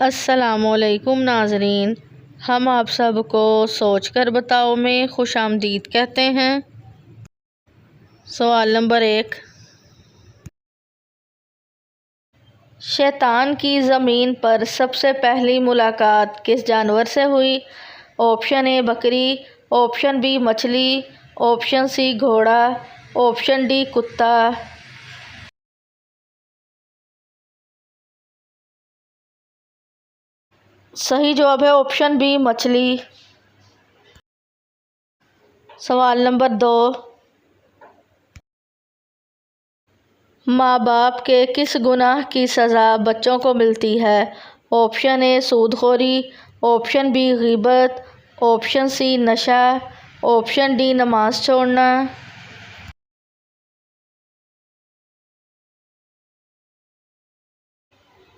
अस्सलामुअलैकुम नाज़रीन, हम आप सबको सोच कर बताओ में खुशामदीद कहते हैं। सवाल नंबर 1, शैतान की ज़मीन पर सबसे पहली मुलाकात किस जानवर से हुई? ऑप्शन ए बकरी, ऑप्शन बी मछली, ऑप्शन सी घोड़ा, ऑप्शन डी कुत्ता। सही जवाब है ऑप्शन बी मछली। सवाल नंबर 2, माँ बाप के किस गुनाह की सज़ा बच्चों को मिलती है? ऑप्शन ए सूदखोरी, ऑप्शन बी ग़ीबत, ऑप्शन सी नशा, ऑप्शन डी नमाज छोड़ना।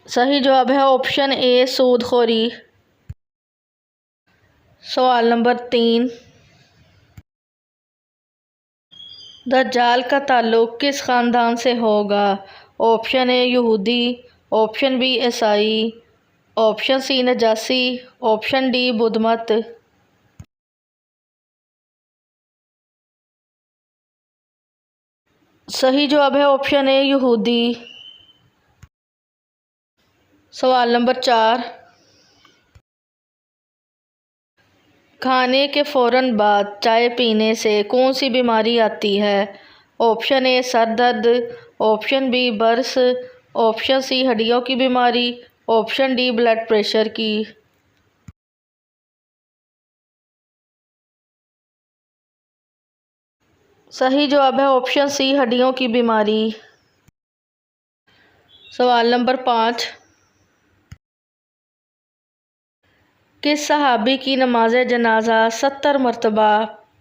सही जवाब है ऑप्शन ए सूदखोरी। सवाल नंबर 3, दज्जाल का ताल्लुक़ किस ख़ानदान से होगा? ऑप्शन ए यहूदी, ऑप्शन बी ईसाई, ऑप्शन सी नजासी, ऑप्शन डी बुधमत। सही जवाब है ऑप्शन ए यहूदी। सवाल नंबर 4, खाने के फ़ौरन बाद चाय पीने से कौन सी बीमारी आती है? ऑप्शन ए सर दर्द, ऑप्शन बी बर्स, ऑप्शन सी हड्डियों की बीमारी, ऑप्शन डी ब्लड प्रेशर की। सही जवाब है ऑप्शन सी हड्डियों की बीमारी। सवाल नंबर 5, किस सहाबी की नमाज जनाजा 70 मरतबा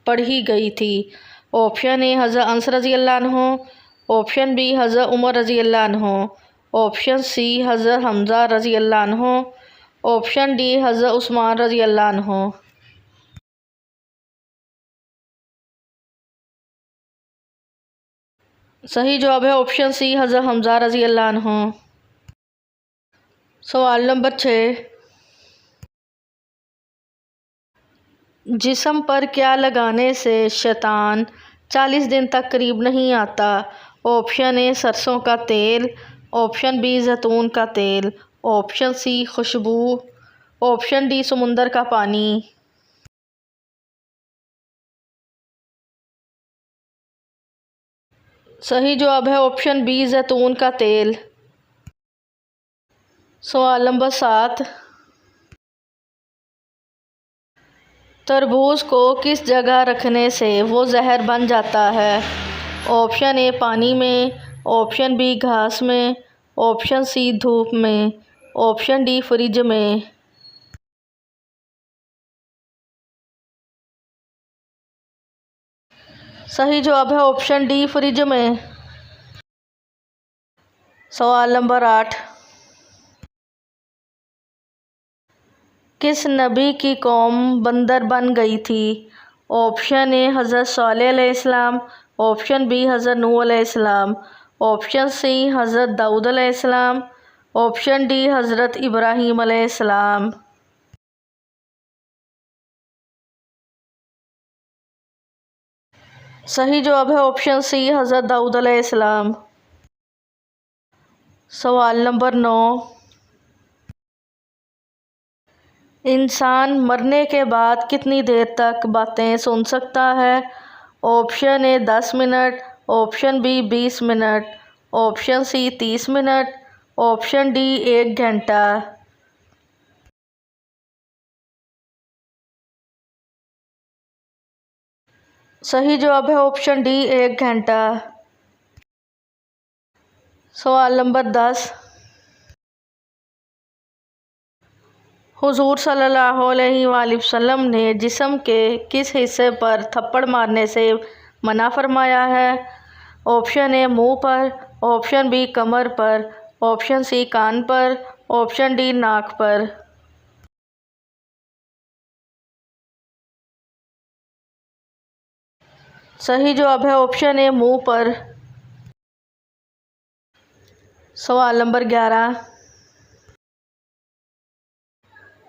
पढ़ी गई थी? ऑप्शन ए हज़रत अनस रज़ी अल्लाह अन्हु, ऑप्शन बी हज़रत उमर रज़ी अल्लाह अन्हु, ऑप्शन सी हज़रत हमज़ा रज़ी अल्लाह अन्हु, ऑप्शन डी हज़रत उस्मान रज़ी अल्लाह अन्हु। सही जवाब है ऑप्शन सी हज़रत हमज़ा रज़ी अल्लाह अन्हु। सवाल नंबर 6, जिस्म पर क्या लगाने से शैतान 40 दिन तक करीब नहीं आता? ऑप्शन ए सरसों का तेल, ऑप्शन बी जैतून का तेल, ऑप्शन सी खुशबू, ऑप्शन डी समुंदर का पानी। सही जवाब है ऑप्शन बी जैतून का तेल। सवाल नंबर 7, तरबूज को किस जगह रखने से वो जहर बन जाता है? ऑप्शन ए पानी में, ऑप्शन बी घास में, ऑप्शन सी धूप में, ऑप्शन डी फ्रिज में। सही जवाब है ऑप्शन डी फ्रिज में। सवाल नंबर 8, किस नबी की कौम बंदर बन गई थी? ऑप्शन ए हज़रत सालेह अलैहिस्सलाम, ऑप्शन बी हज़रत नूह अलैहिस्सलाम, ऑप्शन सी हज़रत दाऊद अलैहिस्सलाम, ऑप्शन डी हज़रत इब्राहीम अलैहिस्सलाम। सही जवाब है ऑप्शन सी हज़रत दाऊद अलैहिस्सलाम। सवाल नंबर 9, इंसान मरने के बाद कितनी देर तक बातें सुन सकता है? Option A 10 minute, option B 20 minute, option C 30 minute, option D 1 घंटा। सही जवाब है ऑप्शन डी 1 घंटा। सवाल नंबर 10, हुज़ूर सल्लल्लाहु अलैहि वसल्लम ने जिस्म के किस हिस्से पर थप्पड़ मारने से मना फरमाया है? ऑप्शन ए मुंह पर, ऑप्शन बी कमर पर, ऑप्शन सी कान पर, ऑप्शन डी नाक पर। सही जवाब है ऑप्शन ए मुंह पर। सवाल नंबर 11,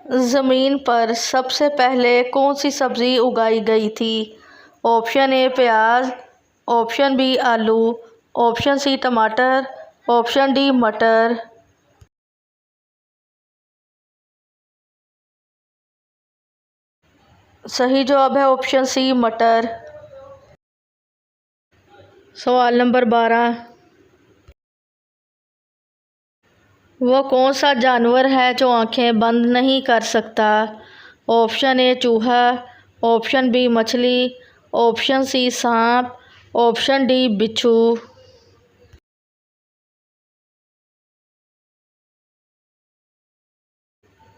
ज़मीन पर सबसे पहले कौन सी सब्ज़ी उगाई गई थी? ऑप्शन ए प्याज, ऑप्शन बी आलू, ऑप्शन सी टमाटर, ऑप्शन डी मटर। सही जवाब है ऑप्शन सी मटर। सवाल नंबर 12। वह कौन सा जानवर है जो आंखें बंद नहीं कर सकता? ऑप्शन ए चूहा, ऑप्शन बी मछली, ऑप्शन सी सांप, ऑप्शन डी बिच्छू।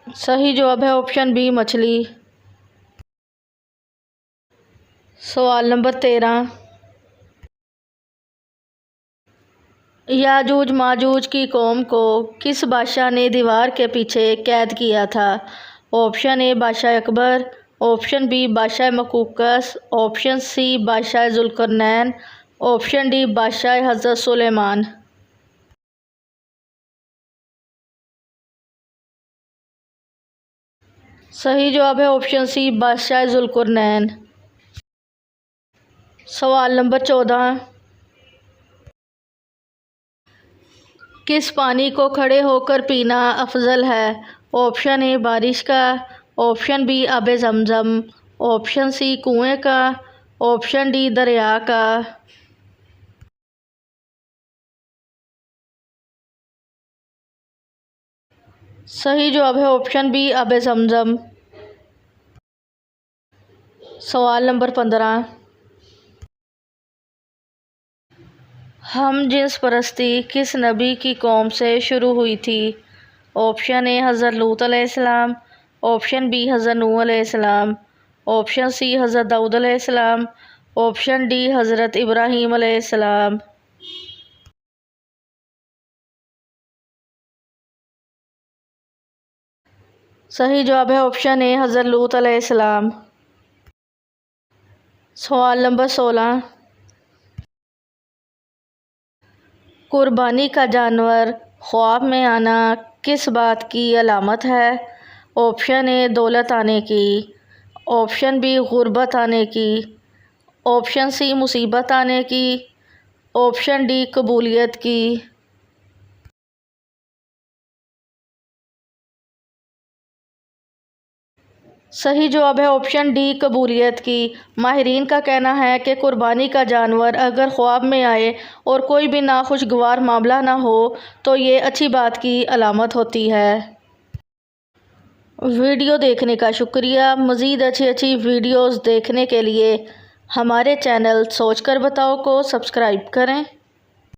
सही जवाब है ऑप्शन बी मछली। सवाल नंबर 13। याजूज माजूज की कौम को किस बादशाह ने दीवार के पीछे कैद किया था? ऑप्शन ए बादशाह अकबर, ऑप्शन बी बादशाह मकूकस, ऑप्शन सी बादशाह जुल्करनैन, ऑप्शन डी बादशाह हज़रत सुलेमान। सही जवाब है ऑप्शन सी बादशाह जुल्करनैन। सवाल नंबर 14। किस पानी को खड़े होकर पीना अफजल है? ऑप्शन ए बारिश का, ऑप्शन बी आबे ज़मज़म, ऑप्शन सी कुएं का, ऑप्शन डी दरिया का। सही जवाब है ऑप्शन बी आबे ज़मज़म। सवाल नंबर 15। हम जिन्स परस्ती किस नबी की कौम से शुरू हुई थी? ऑप्शन ए हज़रत लूत अलैहिस्सलाम, ऑप्शन बी हज़रत नूह अलैहिस्सलाम, ऑप्शन सी हज़रत दाऊद अलैहिस्सलाम, ऑप्शन डी हज़रत इब्राहीम अलैहिस्सलाम। सही जवाब है ऑप्शन ए हज़रत लूत अलैहिस्सलाम। सवाल नंबर 16। कुर्बानी का जानवर ख्वाब में आना किस बात की अलामत है? ऑप्शन ए दौलत आने की, ऑप्शन बी गुर्बत आने की, ऑप्शन सी मुसीबत आने की, ऑप्शन डी कबूलियत की। सही जवाब है ऑप्शन डी कबूलियत की। माहिरीन का कहना है कि कुर्बानी का जानवर अगर ख्वाब में आए और कोई भी नाखुशगवार मामला ना हो तो ये अच्छी बात की अलामत होती है। वीडियो देखने का शुक्रिया। मज़ीद अच्छी वीडियोस देखने के लिए हमारे चैनल सोच कर बताओ को सब्सक्राइब करें।